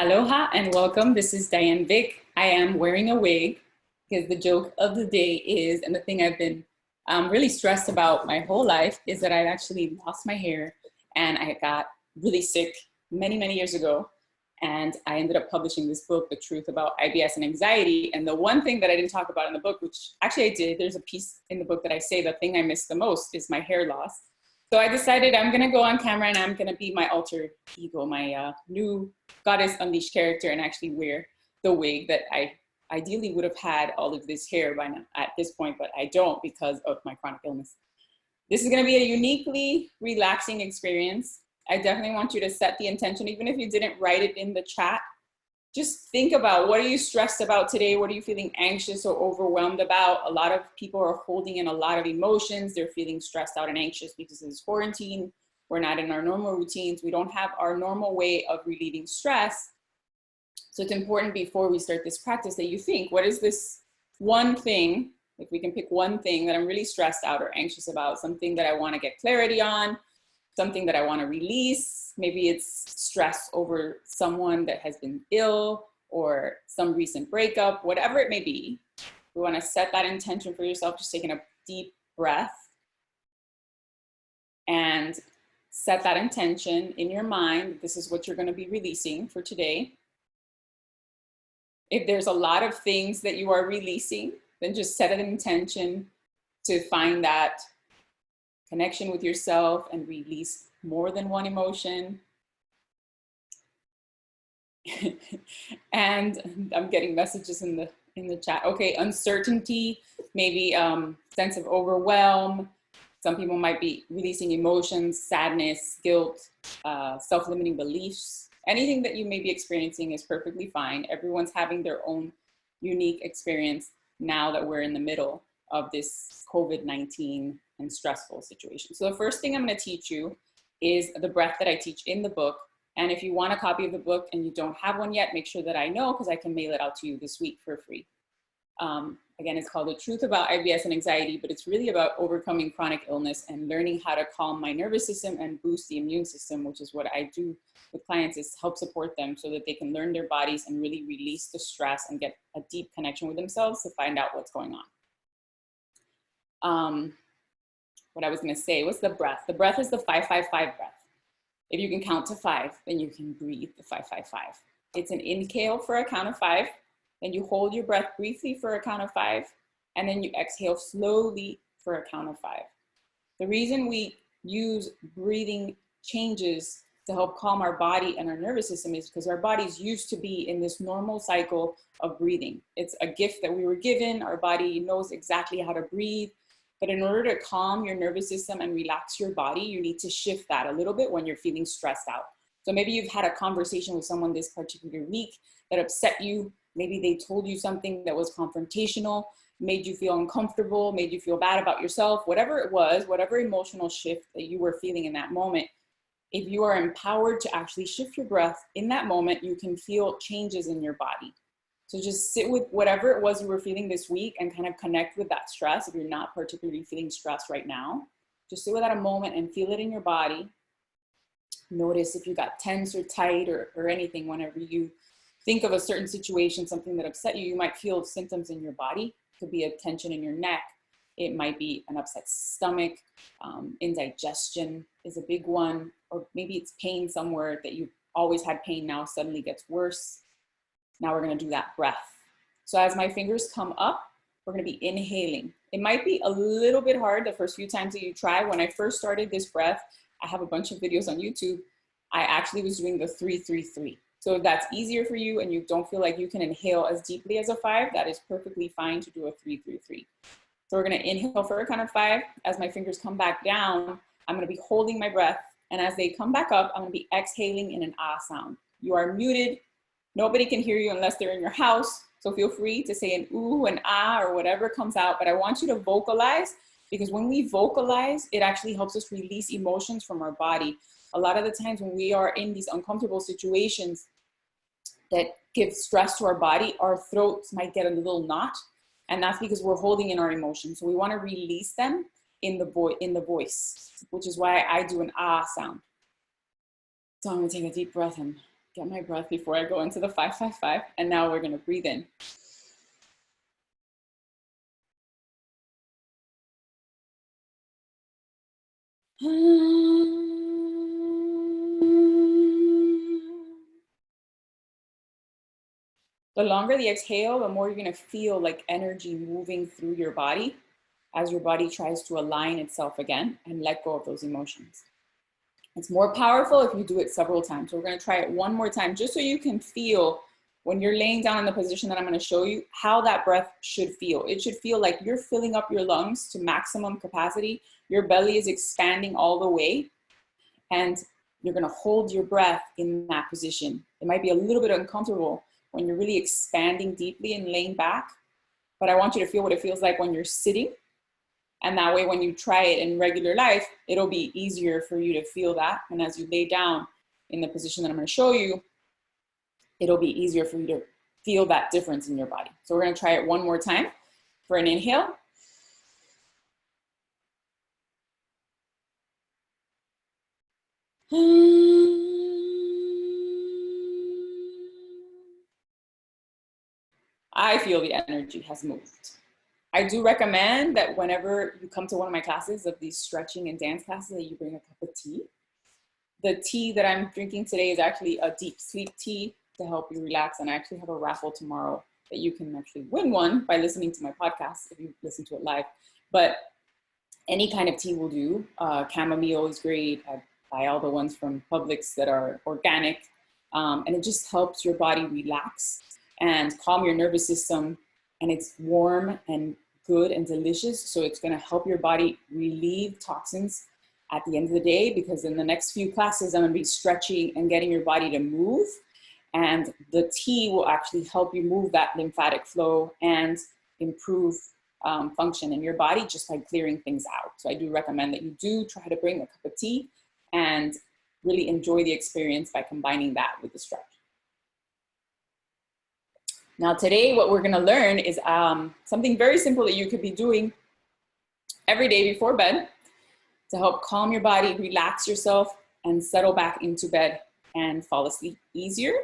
Aloha and welcome. This is Diane Vick. I am wearing a wig because the joke of the day is, and the thing I've been really stressed about my whole life is that I've actually lost my hair and I got really sick many years ago. And I ended up publishing this book, The Truth About IBS and Anxiety. And the one thing that I didn't talk about in the book, which actually I did, there's a piece in the book that I say the thing I miss the most is my hair loss. So I decided I'm gonna go on camera and I'm gonna be my alter ego, my new Goddess Unleashed character, and actually wear the wig that I ideally would have had all of this hair by now at this point, but I don't because of my chronic illness. This is gonna be a uniquely relaxing experience. I definitely want you to set the intention, even if you didn't write it in the chat. Just think about, what are you stressed about today? What are you feeling anxious or overwhelmed about? A lot of people are holding in a lot of emotions. They're feeling stressed out and anxious because of this quarantine. We're not in our normal routines. We don't have our normal way of relieving stress. So it's important before we start this practice that you think, what is this one thing, if we can pick one thing that I'm really stressed out or anxious about, something that I want to get clarity on, something that I want to release. Maybe it's stress over someone that has been ill or some recent breakup, whatever it may be. We want to set that intention for yourself, just taking a deep breath and set that intention in your mind. This is what you're going to be releasing for today. If there's a lot of things that you are releasing, then just set an intention to find that connection with yourself and release more than one emotion. And I'm getting messages in the chat. Okay, uncertainty, maybe sense of overwhelm. Some people might be releasing emotions, sadness, guilt, self-limiting beliefs. Anything that you may be experiencing is perfectly fine. Everyone's having their own unique experience now that we're in the middle of this COVID-19 and stressful situation. So the first thing I'm going to teach you is the breath that I teach in the book. And if you want a copy of the book and you don't have one yet, make sure that I know, because I can mail it out to you this week for free. Again, it's called The Truth About IBS and Anxiety, but it's really about overcoming chronic illness and learning how to calm my nervous system and boost the immune system, which is what I do with clients, is help support them so that they can learn their bodies and really release the stress and get a deep connection with themselves to find out what's going on. What I was going to say was the breath. The breath is the 5-5-5 breath. If you can count to 5, then you can breathe the 5-5-5. It's an inhale for a count of 5. Then you hold your breath briefly for a count of 5. And then you exhale slowly for a count of 5. The reason we use breathing changes to help calm our body and our nervous system is because our bodies used to be in this normal cycle of breathing. It's a gift that we were given. Our body knows exactly how to breathe. But in order to calm your nervous system and relax your body, you need to shift that a little bit when you're feeling stressed out. So maybe you've had a conversation with someone this particular week that upset you. Maybe they told you something that was confrontational, made you feel uncomfortable, made you feel bad about yourself, whatever it was, whatever emotional shift that you were feeling in that moment. If you are empowered to actually shift your breath in that moment, you can feel changes in your body. So just sit with whatever it was you were feeling this week and kind of connect with that stress. If you're not particularly feeling stressed right now, just sit with that a moment and feel it in your body. Notice if you got tense or tight or anything. Whenever you think of a certain situation, something that upset you, you might feel symptoms in your body. It could be a tension in your neck. It might be an upset stomach. Indigestion is a big one. Or maybe it's pain somewhere that you've always had pain, now suddenly gets worse. Now we're going to do that breath. So as my fingers come up, we're going to be inhaling. It might be a little bit hard the first few times that you try. When I first started this breath, I have a bunch of videos on YouTube. I actually was doing the 3-3-3. So if that's easier for you and you don't feel like you can inhale as deeply as a 5, that is perfectly fine to do a 3-3-3. So we're going to inhale for a count of 5. As my fingers come back down, I'm going to be holding my breath. And as they come back up, I'm going to be exhaling in an ah sound. You are muted. Nobody can hear you unless they're in your house. So feel free to say an ooh, an ah, or whatever comes out. But I want you to vocalize, because when we vocalize, it actually helps us release emotions from our body. A lot of the times when we are in these uncomfortable situations that give stress to our body, our throats might get a little knot. And that's because we're holding in our emotions. So we want to release them in the voice, which is why I do an ah sound. So I'm going to take a deep breath and get my breath before I go into the 5-5-5. And now we're gonna breathe in. The longer the exhale, the more you're gonna feel like energy moving through your body as your body tries to align itself again and let go of those emotions. It's more powerful if you do it several times. So we're gonna try it one more time, just so you can feel when you're laying down in the position that I'm gonna show you, how that breath should feel. It should feel like you're filling up your lungs to maximum capacity. Your belly is expanding all the way, and you're gonna hold your breath in that position. It might be a little bit uncomfortable when you're really expanding deeply and laying back, but I want you to feel what it feels like when you're sitting. And that way, when you try it in regular life, it'll be easier for you to feel that. And as you lay down in the position that I'm gonna show you, it'll be easier for you to feel that difference in your body. So we're gonna try it one more time for an inhale. I feel the energy has moved. I do recommend that whenever you come to one of my classes of these stretching and dance classes, that you bring a cup of tea. The tea that I'm drinking today is actually a deep sleep tea to help you relax. And I actually have a raffle tomorrow that you can actually win one by listening to my podcast if you listen to it live. But any kind of tea will do. Chamomile is great. I buy all the ones from Publix that are organic. And it just helps your body relax and calm your nervous system. And it's warm and good and delicious. So it's gonna help your body relieve toxins at the end of the day, because in the next few classes, I'm gonna be stretching and getting your body to move. And the tea will actually help you move that lymphatic flow and improve function in your body just by clearing things out. So I do recommend that you do try to bring a cup of tea and really enjoy the experience by combining that with the stretch. Now today, what we're gonna learn is something very simple that you could be doing every day before bed to help calm your body, relax yourself, and settle back into bed and fall asleep easier.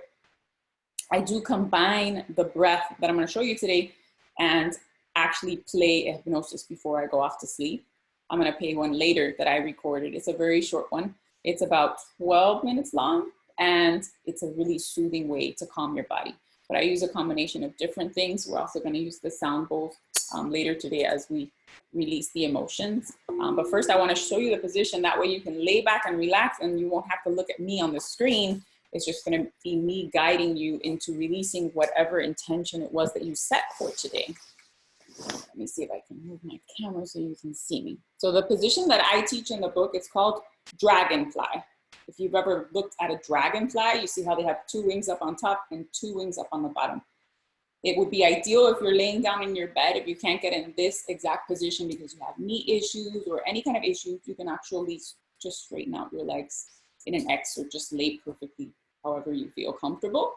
I do combine the breath that I'm gonna show you today and actually play a hypnosis before I go off to sleep. I'm gonna play one later that I recorded. It's a very short one. It's about 12 minutes long, and it's a really soothing way to calm your body. But I use a combination of different things. We're also gonna use the sound bowls later today as we release the emotions. But first I wanna show you the position. That way you can lay back and relax and you won't have to look at me on the screen. It's just gonna be me guiding you into releasing whatever intention it was that you set for today. Let me see if I can move my camera so you can see me. So the position that I teach in the book, it's called dragonfly. If you've ever looked at a dragonfly, you see how they have 2 wings up on top and 2 wings up on the bottom. It would be ideal if you're laying down in your bed. If you can't get in this exact position because you have knee issues or any kind of issues, you can actually just straighten out your legs in an X or just lay perfectly however you feel comfortable.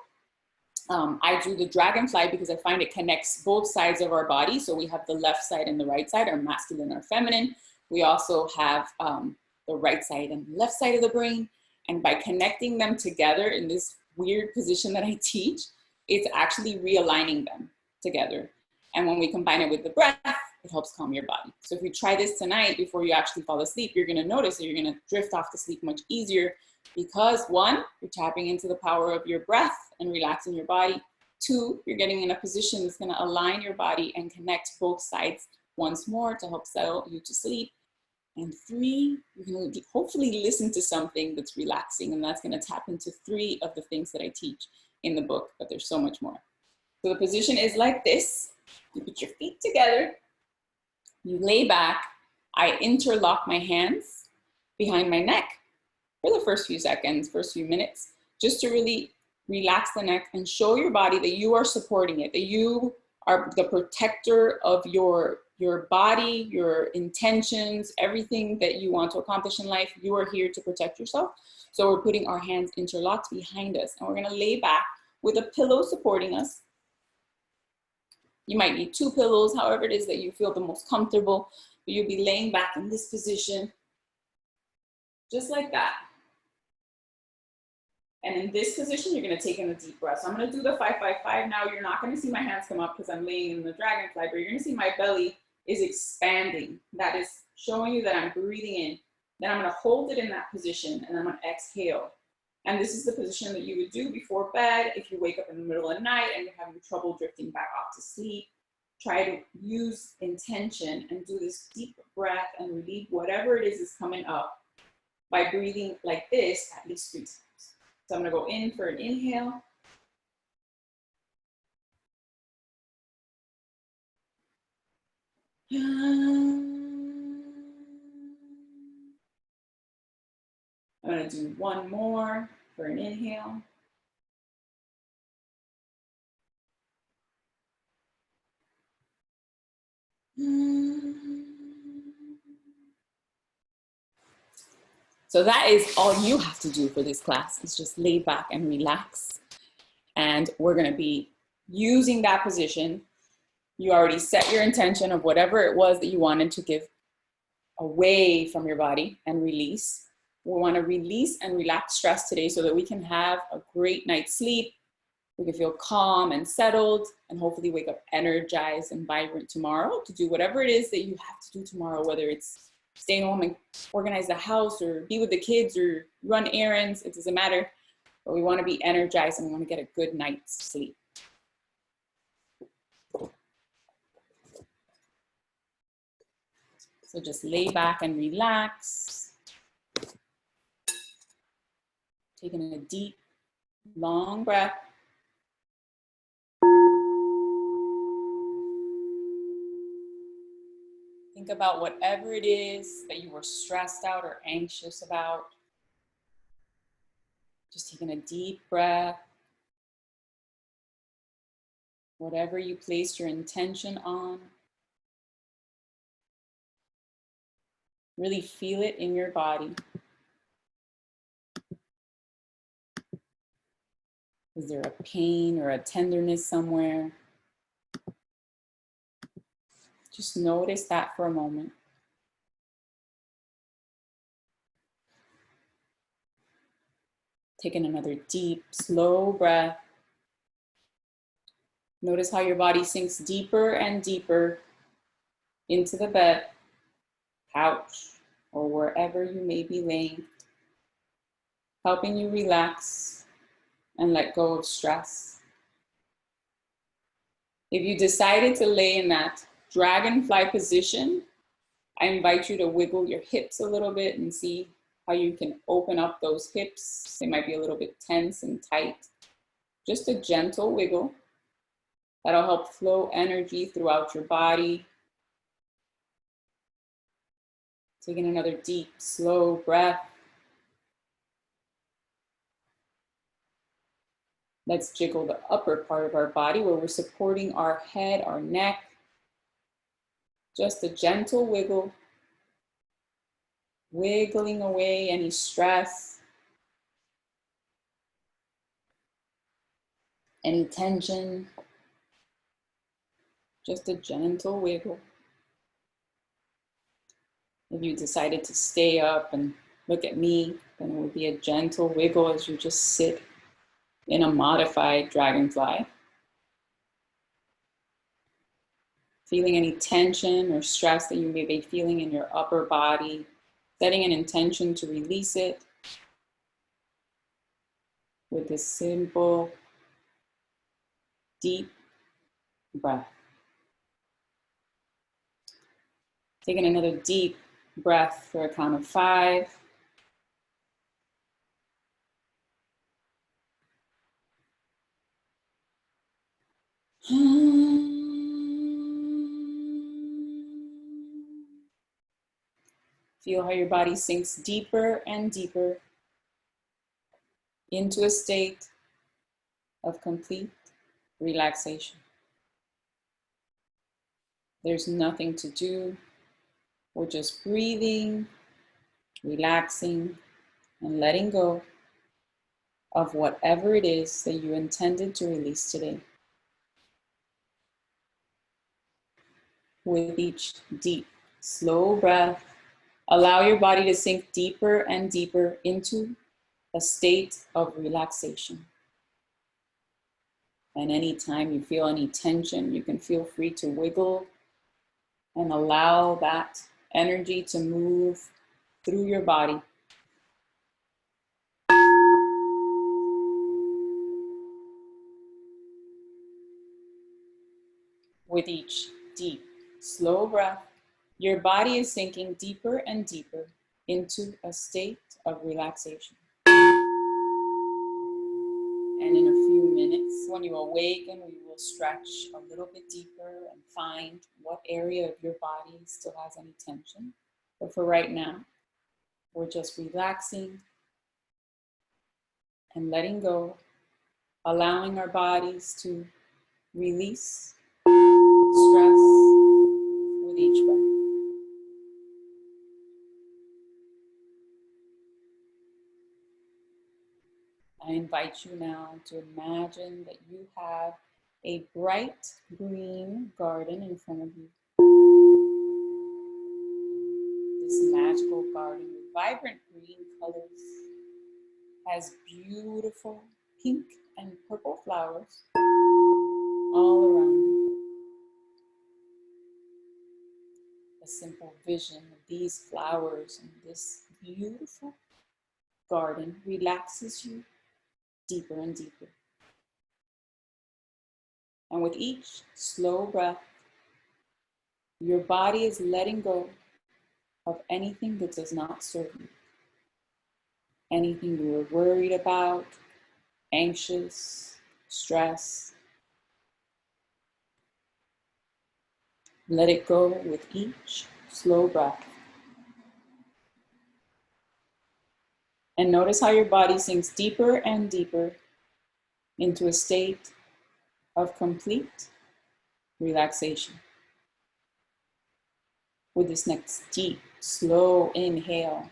I do the dragonfly because I find it connects both sides of our body. So we have the left side and the right side, our masculine or feminine. We also have the right side and left side of the brain. And by connecting them together in this weird position that I teach, it's actually realigning them together. And when we combine it with the breath, it helps calm your body. So if you try this tonight before you actually fall asleep, you're gonna notice that you're gonna drift off to sleep much easier because 1, you're tapping into the power of your breath and relaxing your body. 2, you're getting in a position that's gonna align your body and connect both sides once more to help settle you to sleep. And 3, you're gonna hopefully listen to something that's relaxing, and that's gonna tap into 3 of the things that I teach in the book, but there's so much more. So the position is like this. You put your feet together, you lay back, I interlock my hands behind my neck for the first few seconds, first few minutes, just to really relax the neck and show your body that you are supporting it, that you are the protector of your body, your intentions, everything that you want to accomplish in life. You are here to protect yourself. So we're putting our hands interlocked behind us, and we're gonna lay back with a pillow supporting us. You might need 2 pillows, however it is that you feel the most comfortable, but you'll be laying back in this position, just like that. And in this position, you're gonna take in a deep breath. So I'm gonna do the 5-5-5 now. You're not gonna see my hands come up because I'm laying in the dragonfly, but you're gonna see my belly is expanding. That is showing you that I'm breathing in. Then I'm gonna hold it in that position and I'm gonna exhale. And this is the position that you would do before bed if you wake up in the middle of the night and you're having trouble drifting back off to sleep. Try to use intention and do this deep breath and relieve whatever it is coming up by breathing like this at least 3 times. So I'm gonna go in for an inhale. I'm gonna do one more for an inhale. So that is all you have to do for this class, is just lay back and relax. And we're gonna be using that position. You already set your intention of whatever it was that you wanted to give away from your body and release. We wanna release and relax stress today so that we can have a great night's sleep. We can feel calm and settled and hopefully wake up energized and vibrant tomorrow to do whatever it is that you have to do tomorrow, whether it's stay home and organize the house or be with the kids or run errands, it doesn't matter. But we want to be energized and we want to get a good night's sleep. So just lay back and relax. Taking a deep, long breath. Think about whatever it is that you were stressed out or anxious about. Just taking a deep breath. Whatever you placed your intention on, really feel it in your body. Is there a pain or a tenderness somewhere? Just notice that for a moment. Taking another deep, slow breath. Notice how your body sinks deeper and deeper into the bed, couch, or wherever you may be laying, helping you relax and let go of stress. If you decided to lay in that dragonfly position, I invite you to wiggle your hips a little bit and see how you can open up those hips. They might be a little bit tense and tight. Just a gentle wiggle. That'll help flow energy throughout your body. Taking another deep, slow breath. Let's jiggle the upper part of our body where we're supporting our head, our neck. Just a gentle wiggle. Wiggling away any stress, any tension. Just a gentle wiggle. If you decided to stay up and look at me, then it would be a gentle wiggle as you just sit in a modified dragonfly. Feeling any tension or stress that you may be feeling in your upper body, setting an intention to release it with this simple, deep breath. Taking another deep breath for a count of 5. Feel how your body sinks deeper and deeper into a state of complete relaxation. There's nothing to do. We're just breathing, relaxing, and letting go of whatever it is that you intended to release today. With each deep, slow breath, allow your body to sink deeper and deeper into a state of relaxation. And anytime you feel any tension, you can feel free to wiggle and allow that energy to move through your body. With each deep, slow breath, your body is sinking deeper and deeper into a state of relaxation. And in a few minutes, when you awaken, we will stretch a little bit deeper and find what area of your body still has any tension. But for right now, we're just relaxing and letting go, allowing our bodies to release stress with each breath. I invite you now to imagine that you have a bright green garden in front of you. This magical garden with vibrant green colors has beautiful pink and purple flowers all around you. A simple vision of these flowers and this beautiful garden relaxes you deeper and deeper. And with each slow breath, your body is letting go of anything that does not serve you. Anything you were worried about, anxious, stress. Let it go with each slow breath. And notice how your body sinks deeper and deeper into a state of complete relaxation. With this next deep, slow inhale,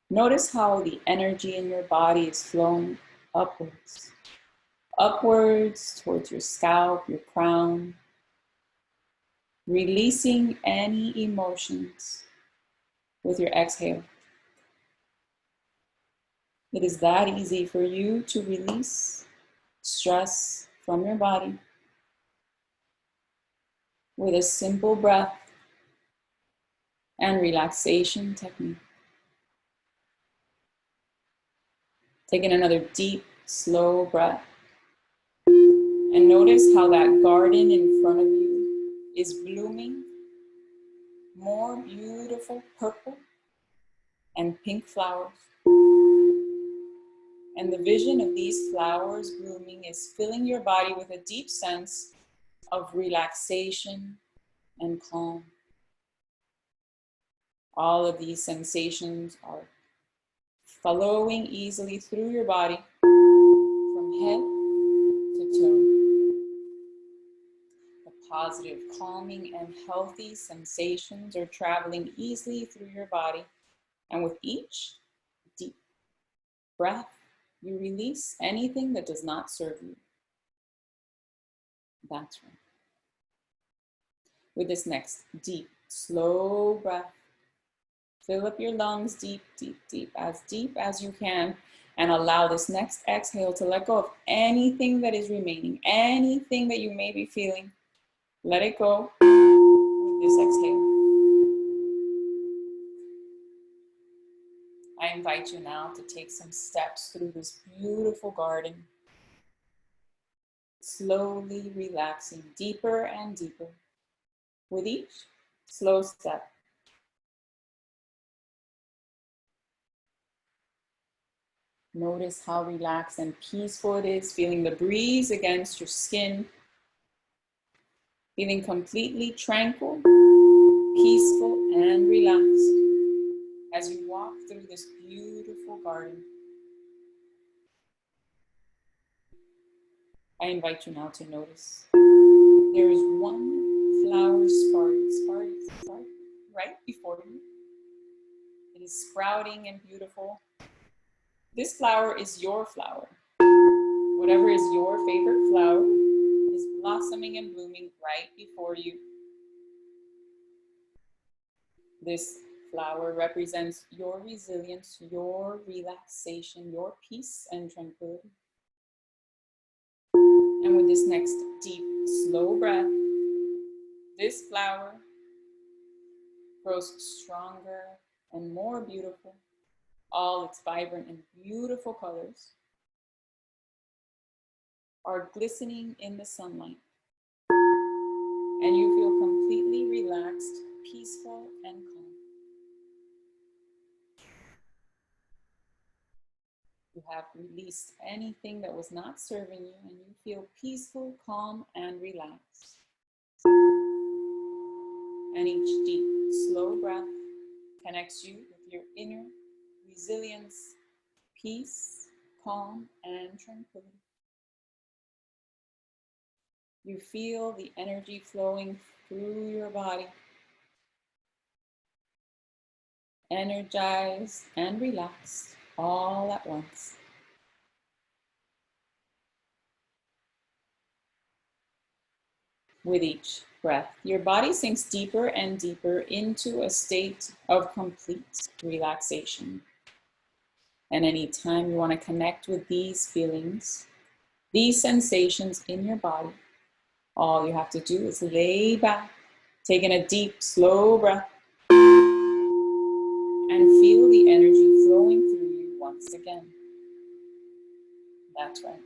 notice how the energy in your body is flowing upwards. Upwards towards your scalp, your crown, releasing any emotions with your exhale. It is that easy for you to release stress from your body with a simple breath and relaxation technique. Taking another deep, slow breath. And notice how that garden in front of you is blooming more beautiful purple and pink flowers. And the vision of these flowers blooming is filling your body with a deep sense of relaxation and calm. All of these sensations are flowing easily through your body from head to toe. The positive, calming, and healthy sensations are traveling easily through your body. And with each deep breath, you release anything that does not serve you. That's right. With this next deep, slow breath, fill up your lungs deep, deep as you can, and allow this next exhale to let go of anything that is remaining, anything that you may be feeling. Let it go with this exhale. I invite you now to take some steps through this beautiful garden, slowly relaxing deeper and deeper with each slow step. Notice how relaxed and peaceful it is, feeling the breeze against your skin, feeling completely tranquil, peaceful, and relaxed as you walk through this beautiful garden. I invite you now to notice there is one flower sprouting right before you. It is sprouting and beautiful. This flower is your flower. Whatever is your favorite flower is blossoming and blooming right before you. This flower represents your resilience, your relaxation, your peace and tranquility. And with this next deep, slow breath, this flower grows stronger and more beautiful. All its vibrant and beautiful colors are glistening in the sunlight. And you feel completely relaxed, peaceful, and calm. You have released anything that was not serving you, and you feel peaceful, calm, and relaxed. And each deep, slow breath connects you with your inner resilience, peace, calm, and tranquility. You feel the energy flowing through your body, energized and relaxed all at once. With each breath, your body sinks deeper and deeper into a state of complete relaxation. And anytime you want to connect with these feelings, these sensations in your body, all you have to do is lay back, taking a deep, slow breath, and feel the energy flowing through you once again. That's right.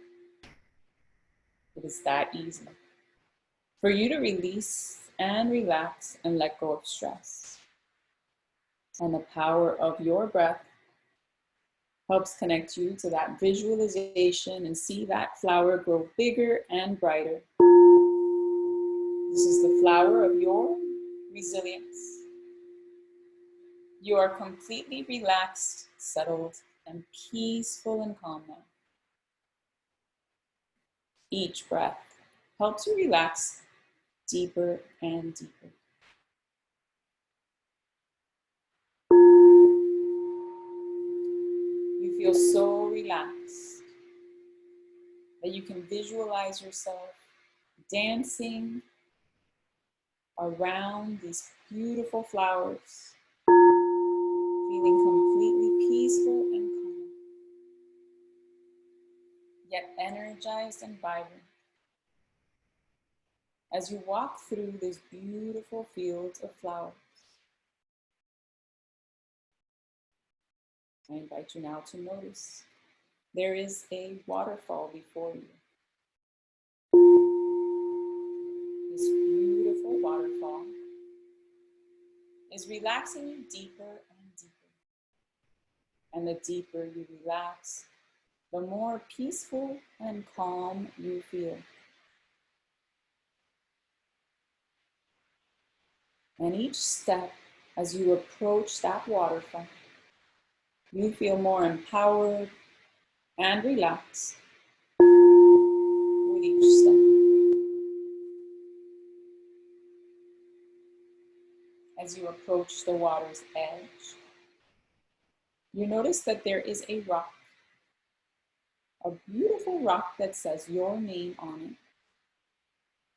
It is that easy for you to release and relax and let go of stress. And the power of your breath helps connect you to that visualization and see that flower grow bigger and brighter. This is the flower of your resilience. You are completely relaxed, settled, and peaceful and calm now. Each breath helps you relax deeper and deeper. You feel so relaxed that you can visualize yourself dancing around these beautiful flowers, feeling completely peaceful and calm, yet energized and vibrant. As you walk through this beautiful field of flowers, I invite you now to notice there is a waterfall before you. This beautiful waterfall is relaxing you deeper and deeper. And the deeper you relax, the more peaceful and calm you feel. And each step as you approach that waterfall, you feel more empowered and relaxed with each step. As you approach the water's edge, you notice that there is a rock, a beautiful rock that says your name on it,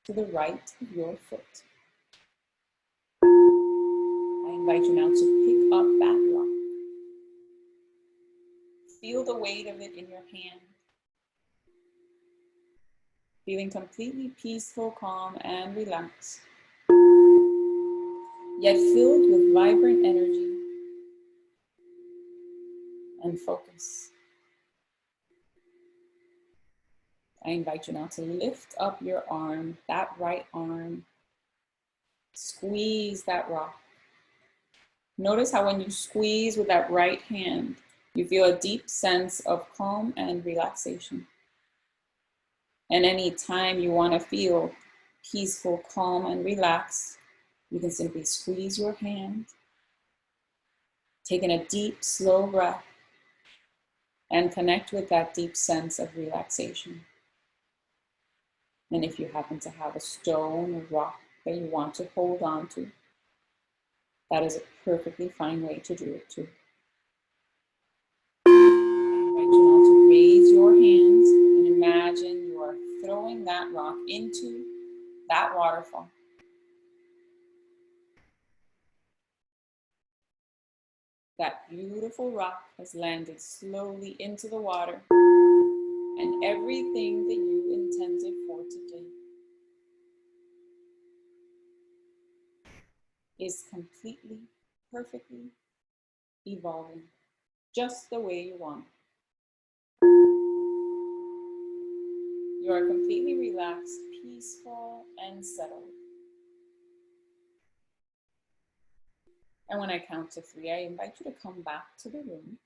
to the right of your foot. I invite you now to pick up that rock. Feel the weight of it in your hand, feeling completely peaceful, calm, and relaxed, yet filled with vibrant energy and focus. I invite you now to lift up your arm, that right arm, squeeze that rock. Notice how when you squeeze with that right hand, you feel a deep sense of calm and relaxation. And any time you want to feel peaceful, calm, and relaxed, you can simply squeeze your hand, taking a deep, slow breath, and connect with that deep sense of relaxation. And if you happen to have a stone or rock that you want to hold on to, that is a perfectly fine way to do it too. I invite you now to raise your hands and imagine you are throwing that rock into that waterfall. That beautiful rock has landed slowly into the water, and everything that you intended for today is completely, perfectly evolving just the way you want. You are completely relaxed, peaceful, and settled. And when I count to 3, I invite you to come back to the room,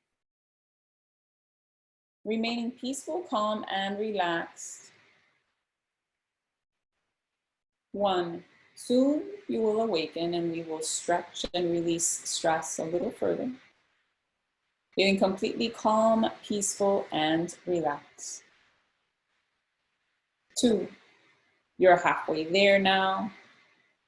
remaining peaceful, calm, and relaxed. 1, soon you will awaken and we will stretch and release stress a little further. Feeling completely calm, peaceful, and relaxed. 2, you're halfway there now.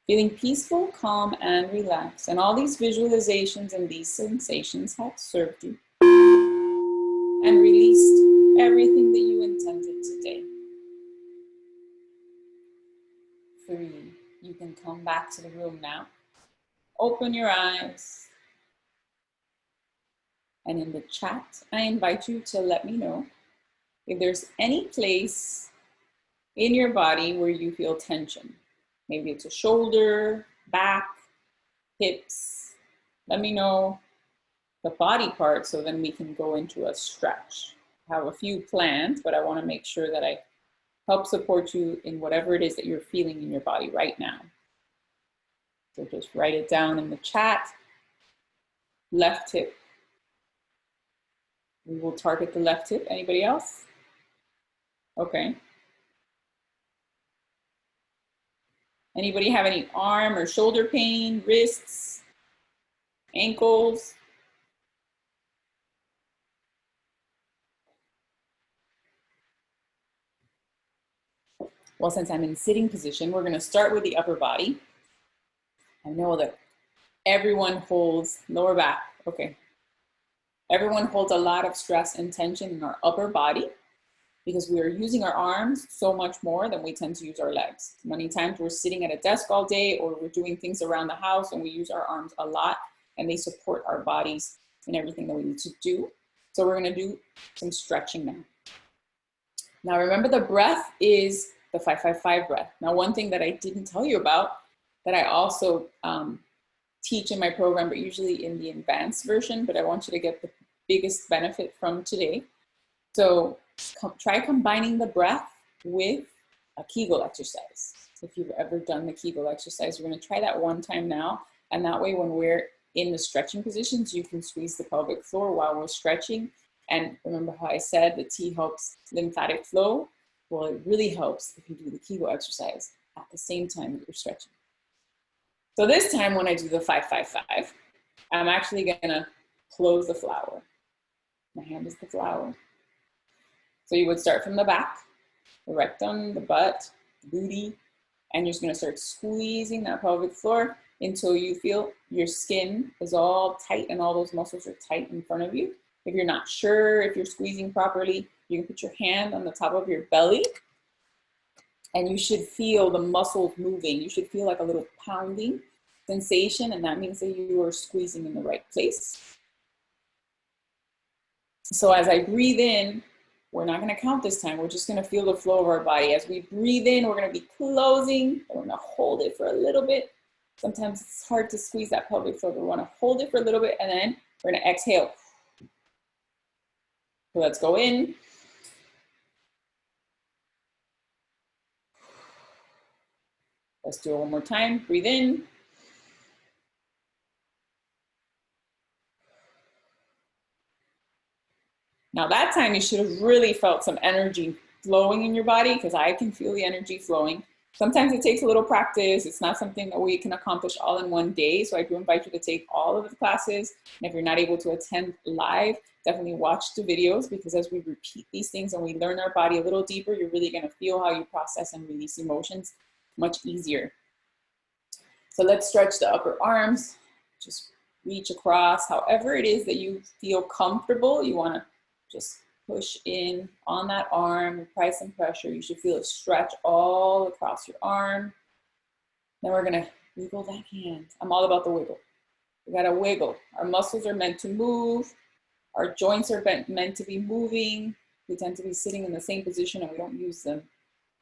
Feeling peaceful, calm, and relaxed. And all these visualizations and these sensations have served you and released everything that you intended today. 3, you can come back to the room now. Open your eyes. And in the chat, I invite you to let me know if there's any place in your body where you feel tension. Maybe it's a shoulder, back, hips. Let me know the body part so then we can go into a stretch. I have a few planned, but I want to make sure that I help support you in whatever it is that you're feeling in your body right now. So just write it down in the chat. Left hip. We will target the left hip. Anybody else? Okay. Anybody have any arm or shoulder pain, wrists, ankles? Well, since I'm in sitting position, we're going to start with the upper body. I know that everyone holds lower back. Okay. Everyone holds a lot of stress and tension in our upper body because we are using our arms so much more than we tend to use our legs. Many times we're sitting at a desk all day or we're doing things around the house and we use our arms a lot and they support our bodies in everything that we need to do. So we're going to do some stretching now. Now remember, the breath is the 5-5-5 breath. Now one thing that I didn't tell you about that I also teach in my program, but usually in the advanced version, but I want you to get the biggest benefit from today. So try combining the breath with a Kegel exercise. If you've ever done the Kegel exercise, we're going to try that one time now. And that way, when we're in the stretching positions, you can squeeze the pelvic floor while we're stretching. And remember how I said the T helps lymphatic flow? Well, it really helps if you do the Kegel exercise at the same time that you're stretching. So this time when I do the 5-5-5, I'm actually gonna close the flower. My hand is the flower. So you would start from the back, the rectum, the butt, the booty, and you're just gonna start squeezing that pelvic floor until you feel your skin is all tight and all those muscles are tight in front of you. If you're not sure if you're squeezing properly, you can put your hand on the top of your belly and you should feel the muscles moving. You should feel like a little pounding sensation, and that means that you are squeezing in the right place. So as I breathe in, we're not gonna count this time. We're just gonna feel the flow of our body. As we breathe in, we're gonna be closing, and we're gonna hold it for a little bit. Sometimes it's hard to squeeze that pelvic floor, but we wanna hold it for a little bit, and then we're gonna exhale. So let's go in. Let's do it one more time. Breathe in. Now that time you should have really felt some energy flowing in your body, because I can feel the energy flowing. Sometimes it takes a little practice. It's not something that we can accomplish all in one day. So I do invite you to take all of the classes. And if you're not able to attend live, definitely watch the videos, because as we repeat these things and we learn our body a little deeper, you're really gonna feel how you process and release emotions much easier. So let's stretch the upper arms. Just reach across. However it is that you feel comfortable, you wanna just push in on that arm, apply some pressure. You should feel it stretch all across your arm. Then we're gonna wiggle that hand. I'm all about the wiggle. We gotta wiggle. Our muscles are meant to move. Our joints are meant to be moving. We tend to be sitting in the same position and we don't use them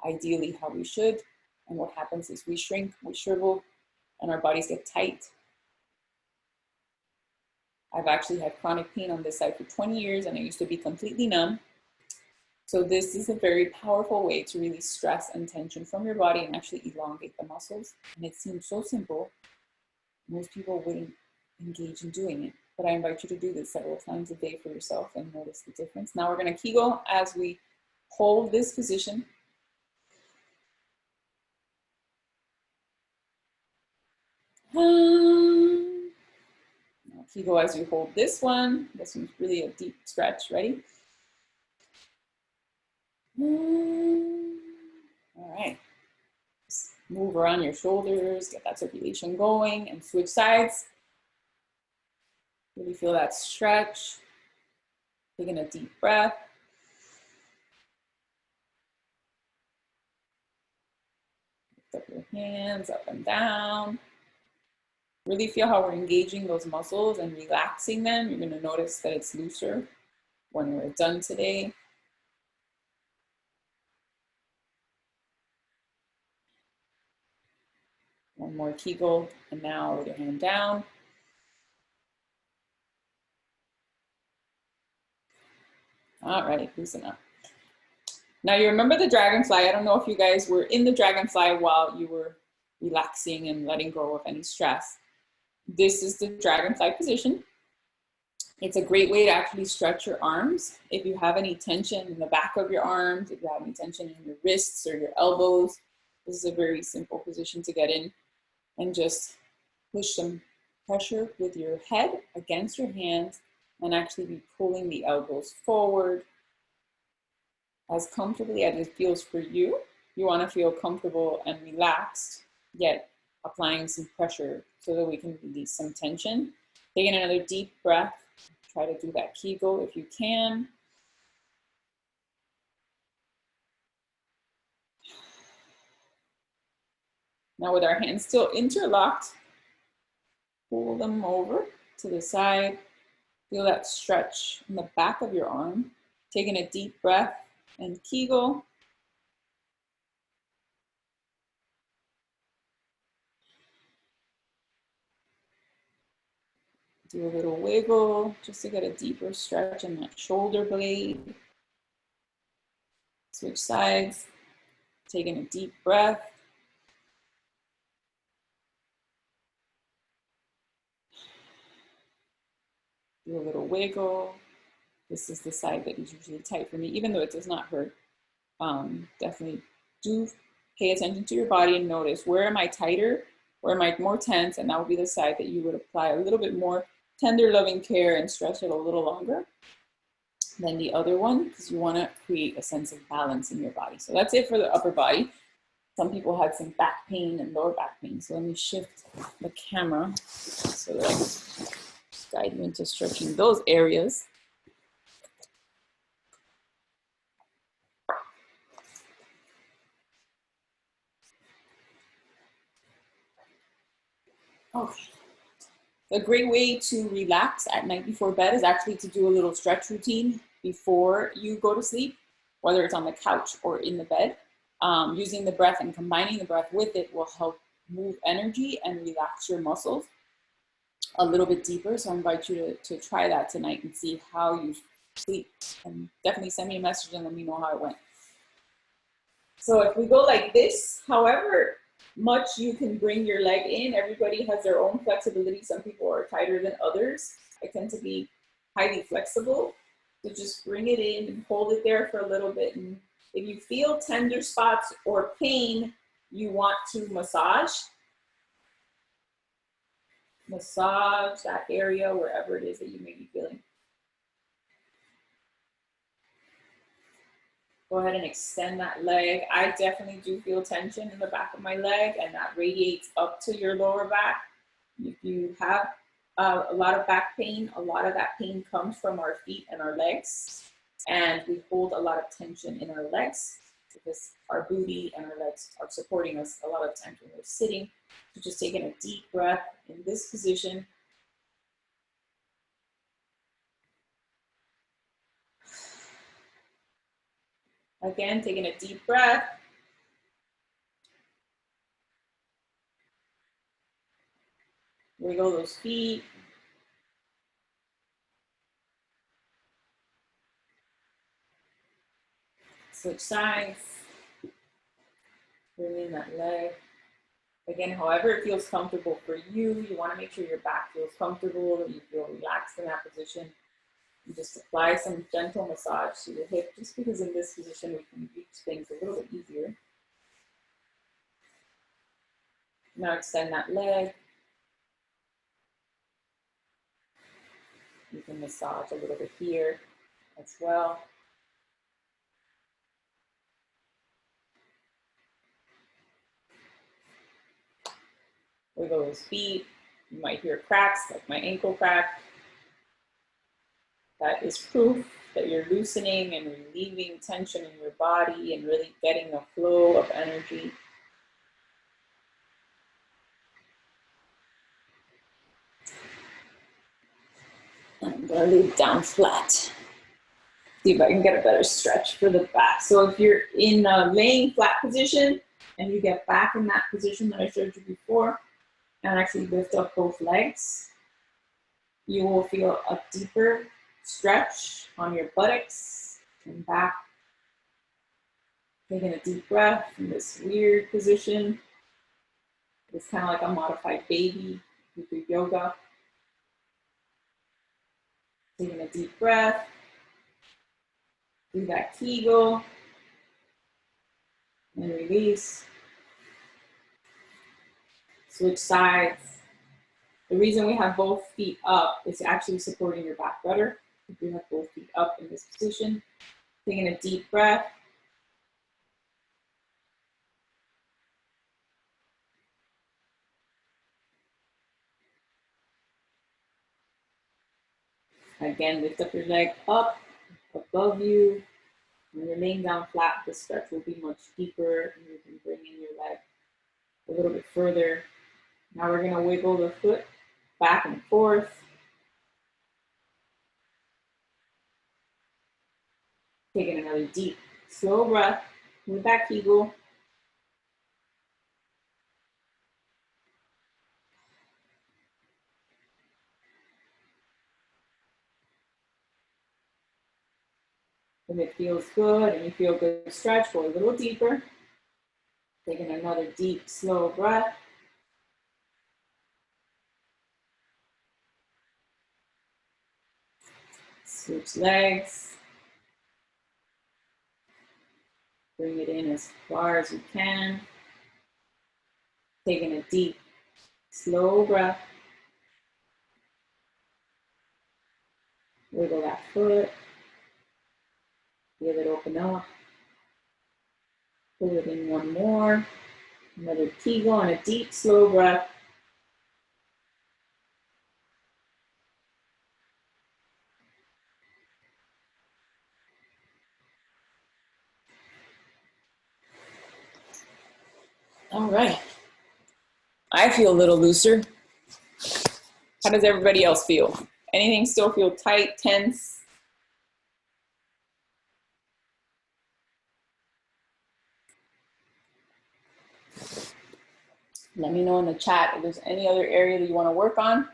ideally how we should. And what happens is we shrink, we shrivel, and our bodies get tight. I've actually had chronic pain on this side for 20 years and I used to be completely numb. So this is a very powerful way to release stress and tension from your body and actually elongate the muscles. And it seems so simple. Most people wouldn't engage in doing it, but I invite you to do this several times a day for yourself and notice the difference. Now we're gonna Kegel as we hold this position. Kegel as you hold this one. This one's really a deep stretch. Ready? All right. Just move around your shoulders, get that circulation going, and switch sides. Really feel that stretch. Taking a deep breath. Lift up your hands up and down. Really feel how we're engaging those muscles and relaxing them. You're going to notice that it's looser when we're done today. One more Kegel, and now with your hand down. All right, loosen up. Now you remember the dragonfly. I don't know if you guys were in the dragonfly while you were relaxing and letting go of any stress. This is the dragonfly position. It's a great way to actually stretch your arms. If you have any tension in the back of your arms, if you have any tension in your wrists or your elbows, this is a very simple position to get in. And just push some pressure with your head against your hands and actually be pulling the elbows forward as comfortably as it feels for you. You want to feel comfortable and relaxed, yet applying some pressure so that we can release some tension. Taking another deep breath. Try to do that Kegel if you can. Now with our hands still interlocked, pull them over to the side. Feel that stretch in the back of your arm. Taking a deep breath and Kegel. Do a little wiggle just to get a deeper stretch in that shoulder blade. Switch sides. Taking a deep breath. Do a little wiggle. This is the side that is usually tight for me, even though it does not hurt. Definitely do pay attention to your body and notice, where am I tighter? Where am I more tense? And that would be the side that you would apply a little bit more tender, loving care and stretch it a little longer than the other one, because you want to create a sense of balance in your body. So that's it for the upper body. Some people had some back pain and lower back pain. So let me shift the camera so that I can guide you into stretching those areas. Okay. A great way to relax at night before bed is actually to do a little stretch routine before you go to sleep, whether it's on the couch or in the bed. Using the breath and combining the breath with it will help move energy and relax your muscles a little bit deeper. So I invite you to try that tonight and see how you sleep. And definitely send me a message and let me know how it went. So if we go like this, however much you can bring your leg in, everybody has their own flexibility. Some people are tighter than others. I tend to be highly flexible. So just bring it in and hold it there for a little bit. And if you feel tender spots or pain, you want to massage that area wherever it is that you may be feeling. Go ahead and extend that leg. I definitely do feel tension in the back of my leg, and that radiates up to your lower back. If you have a lot of back pain, a lot of that pain comes from our feet and our legs, and we hold a lot of tension in our legs because our booty and our legs are supporting us a lot of times when we're sitting. So just taking a deep breath in this position, Again, taking a deep breath. Wiggle those feet. Switch sides. Bring in that leg. Again, however it feels comfortable for you, you want to make sure your back feels comfortable, that you feel relaxed in that position. You just apply some gentle massage to the hip, just because in this position we can reach things a little bit easier. Now extend that leg. You can massage a little bit here as well. Wiggle those feet. You might hear cracks, like my ankle crack. That is proof that you're loosening and relieving tension in your body and really getting a flow of energy. I'm gonna lay down flat. See if I can get a better stretch for the back. So if you're in a laying flat position and you get back in that position that I showed you before and actually lift up both legs, you will feel a deeper stretch on your buttocks and back. Taking a deep breath in this weird position. It's kind of like a modified baby. You do yoga. Taking a deep breath. Do that Kegel. And release. Switch sides. The reason we have both feet up is actually supporting your back better. If you have both feet up in this position. Taking a deep breath. Again, lift up your leg up, above you. When you're laying down flat, the stretch will be much deeper and you can bring in your leg a little bit further. Now we're gonna wiggle the foot back and forth. Taking another deep, slow breath with that Kegel. If it feels good and you feel good stretch, go a little deeper. Taking another deep, slow breath. Switch legs. Bring it in as far as you can. Taking a deep, slow breath. Wiggle that foot. Feel it open up. Pull it in one more. Another Kegel and a deep, slow breath. All right. I feel a little looser. How does everybody else feel? Anything still feel tight, tense? Let me know in the chat if there's any other area that you want to work on.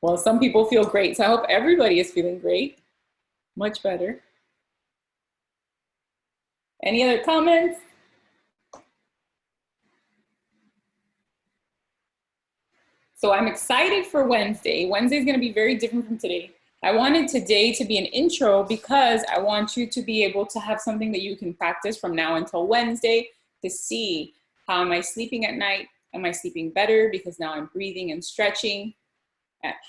Well, some people feel great, so I hope everybody is feeling great. Much better. Any other comments? So I'm excited for Wednesday. Wednesday is going to be very different from today. I wanted today to be an intro because I want you to be able to have something that you can practice from now until Wednesday to see how am I sleeping at night? Am I sleeping better because now I'm breathing and stretching?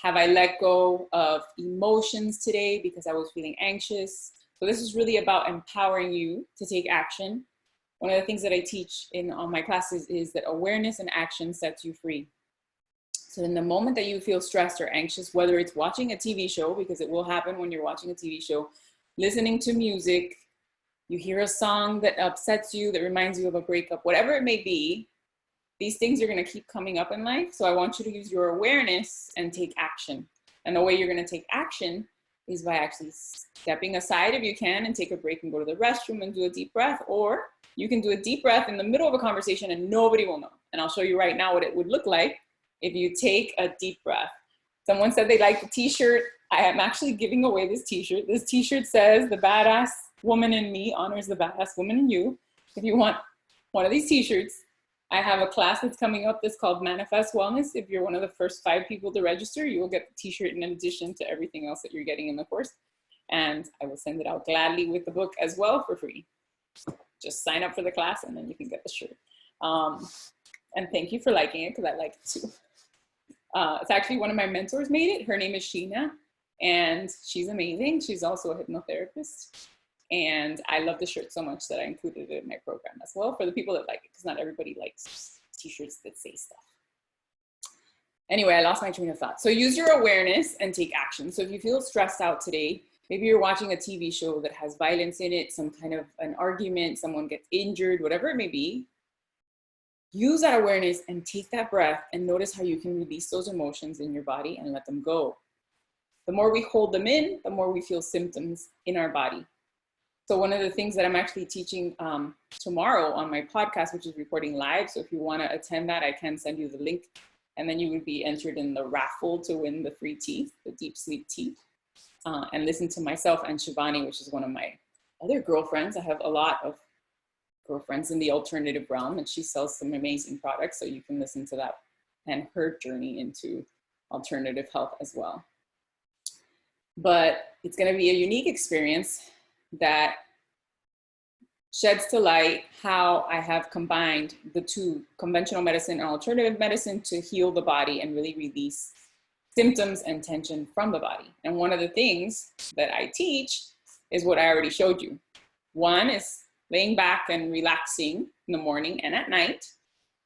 Have I let go of emotions today because I was feeling anxious? So this is really about empowering you to take action. One of the things that I teach in all my classes is that awareness and action sets you free. So in the moment that you feel stressed or anxious, whether it's watching a TV show, because it will happen when you're watching a TV show, listening to music, you hear a song that upsets you, that reminds you of a breakup, whatever it may be, these things are going to keep coming up in life. So I want you to use your awareness and take action. And the way you're going to take action is by actually stepping aside if you can and take a break and go to the restroom and do a deep breath. Or you can do a deep breath in the middle of a conversation and nobody will know. And I'll show you right now what it would look like if you take a deep breath. Someone said they like the t-shirt. I am actually giving away this t-shirt. This t-shirt says, "The badass woman in me honors the badass woman in you." If you want one of these t-shirts, I have a class that's coming up that's called Manifest Wellness. If you're one of the first 5 people to register, you will get the t-shirt in addition to everything else that you're getting in the course. And I will send it out gladly with the book as well for free. Just sign up for the class and then you can get the shirt. And thank you for liking it, because I like it too. It's actually one of my mentors made it. Her name is Sheena, and she's amazing. She's also a hypnotherapist. And I love the shirt so much that I included it in my program as well for the people that like it, because not everybody likes t-shirts that say stuff. Anyway, I lost my train of thought. So use your awareness and take action. So if you feel stressed out today, maybe you're watching a TV show that has violence in it, some kind of an argument, someone gets injured, whatever it may be, use that awareness and take that breath and notice how you can release those emotions in your body and let them go. The more we hold them in, the more we feel symptoms in our body. So one of the things that I'm actually teaching tomorrow on my podcast, which is recording live. So if you want to attend that, I can send you the link, and then you would be entered in the raffle to win the free tea, the deep sleep tea, and listen to myself and Shivani, which is one of my other girlfriends. I have a lot of girlfriends in the alternative realm, and she sells some amazing products. So you can listen to that and her journey into alternative health as well. But it's going to be a unique experience that sheds to light how I have combined the two, conventional medicine and alternative medicine, to heal the body and really release symptoms and tension from the body. And one of the things that I teach is what I already showed you. One is laying back and relaxing in the morning and at night,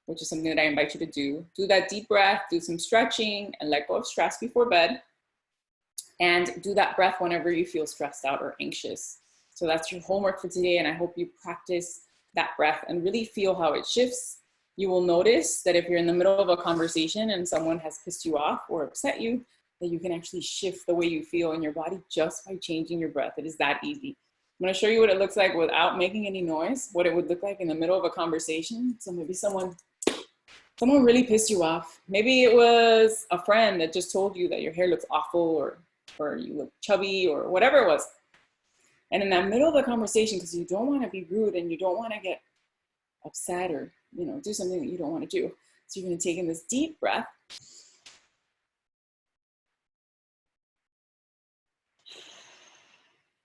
which is something that I invite you to do. Do that deep breath, do some stretching, and let go of stress before bed. And do that breath whenever you feel stressed out or anxious. So that's your homework for today, and I hope you practice that breath and really feel how it shifts. You will notice that if you're in the middle of a conversation and someone has pissed you off or upset you, that you can actually shift the way you feel in your body just by changing your breath. It is that easy. I'm going to show you what it looks like without making any noise, what it would look like in the middle of a conversation. So maybe someone really pissed you off. Maybe it was a friend that just told you that your hair looks awful, or you look chubby, or whatever it was. And in that middle of the conversation, because you don't want to be rude and you don't want to get upset or, do something that you don't want to do. So you're going to take in this deep breath.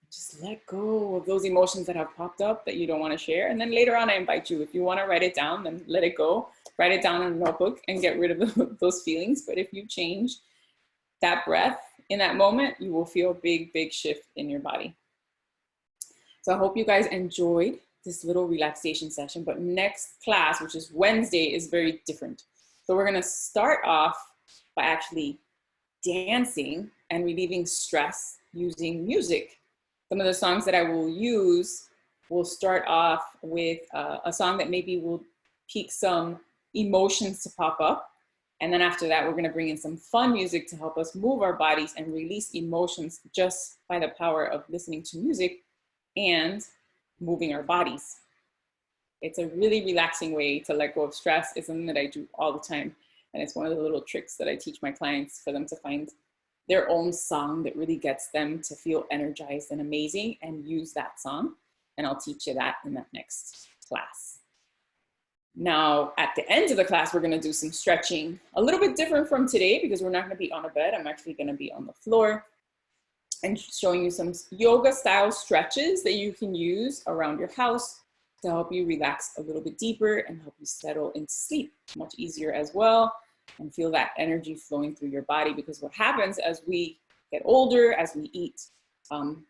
Just let go of those emotions that have popped up that you don't want to share. And then later on, I invite you, if you want to write it down, then let it go. Write it down in a notebook and get rid of those feelings. But if you change that breath in that moment, you will feel a big, big shift in your body. So I hope you guys enjoyed this little relaxation session, but next class, which is Wednesday, is very different. So we're gonna start off by actually dancing and relieving stress using music. Some of the songs that I will use will start off with a song that maybe will pique some emotions to pop up. And then after that, we're gonna bring in some fun music to help us move our bodies and release emotions just by the power of listening to music and moving our bodies. It's a really relaxing way to let go of stress. It's something that I do all the time. And it's one of the little tricks that I teach my clients for them to find their own song that really gets them to feel energized and amazing, and use that song. And I'll teach you that in that next class. Now, at the end of the class, we're gonna do some stretching, a little bit different from today because we're not gonna be on a bed. I'm actually gonna be on the floor and showing you some yoga style stretches that you can use around your house to help you relax a little bit deeper and help you settle into sleep much easier as well, and feel that energy flowing through your body. Because what happens as we get older, as we eat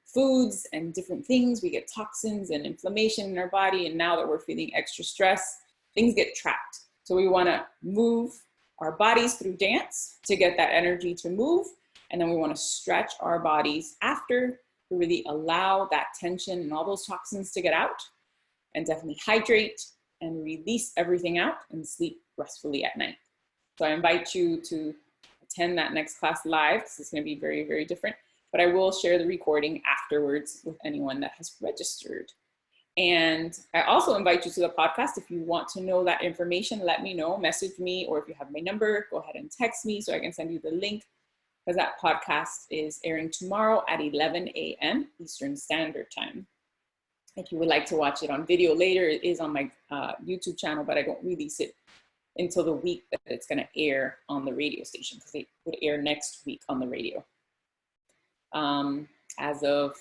foods and different things, we get toxins and inflammation in our body. And now that we're feeling extra stress, things get trapped. So we wanna move our bodies through dance to get that energy to move. And then we want to stretch our bodies after to really allow that tension and all those toxins to get out, and definitely hydrate and release everything out and sleep restfully at night. So I invite you to attend that next class live, because it's going to be very, very different. But I will share the recording afterwards with anyone that has registered. And I also invite you to the podcast. If you want to know that information, let me know, message me, or if you have my number, go ahead and text me so I can send you the link, because that podcast is airing tomorrow at 11 a.m. Eastern Standard Time. If you would like to watch it on video later, it is on my YouTube channel, but I don't release it until the week that it's going to air on the radio station, because it would air next week on the radio. As of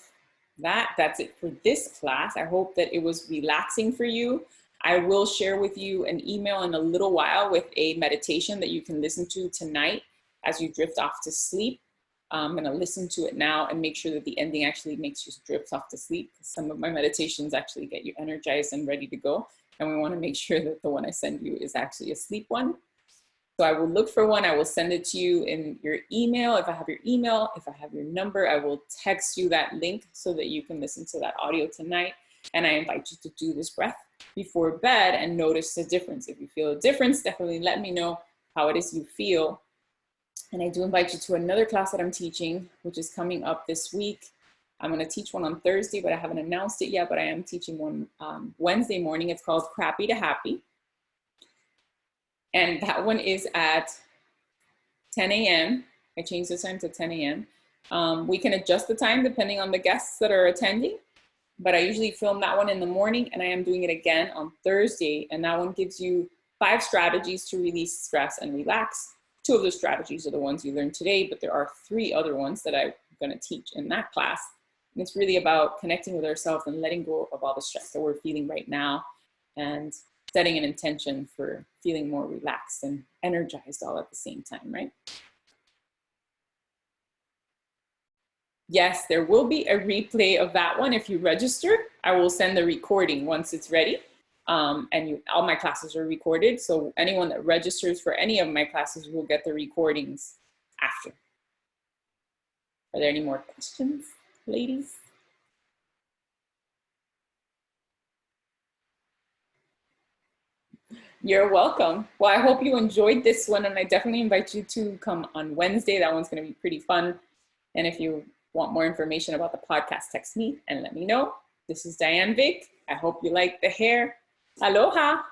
that's it for this class. I hope that it was relaxing for you. I will share with you an email in a little while with a meditation that you can listen to tonight as you drift off to sleep. I'm going to listen to it now and make sure that the ending actually makes you drift off to sleep. Some of my meditations actually get you energized and ready to go. And we want to make sure that the one I send you is actually a sleep one. So I will look for one. I will send it to you in your email. If I have your email, if I have your number, I will text you that link so that you can listen to that audio tonight. And I invite you to do this breath before bed and notice the difference. If you feel a difference, definitely let me know how it is you feel. And I do invite you to another class that I'm teaching, which is coming up this week. I'm going to teach one on Thursday, but I haven't announced it yet, but I am teaching one Wednesday morning. It's called Crappy to Happy. And that one is at 10 a.m. I changed the time to 10 a.m. We can adjust the time depending on the guests that are attending, but I usually film that one in the morning, and I am doing it again on Thursday. And that one gives you 5 strategies to release stress and relax. 2 of the strategies are the ones you learned today, but there are 3 other ones that I'm going to teach in that class. And it's really about connecting with ourselves and letting go of all the stress that we're feeling right now, and setting an intention for feeling more relaxed and energized all at the same time, right? Yes, there will be a replay of that one if you register. I will send the recording once it's ready. All my classes are recorded, so anyone that registers for any of my classes will get the recordings after. Are there any more questions, ladies? You're welcome. Well, I hope you enjoyed this one, and I definitely invite you to come on Wednesday. That one's going to be pretty fun. And if you want more information about the podcast, text me and let me know. This is Diane Vick. I hope you like the hair. Aloha.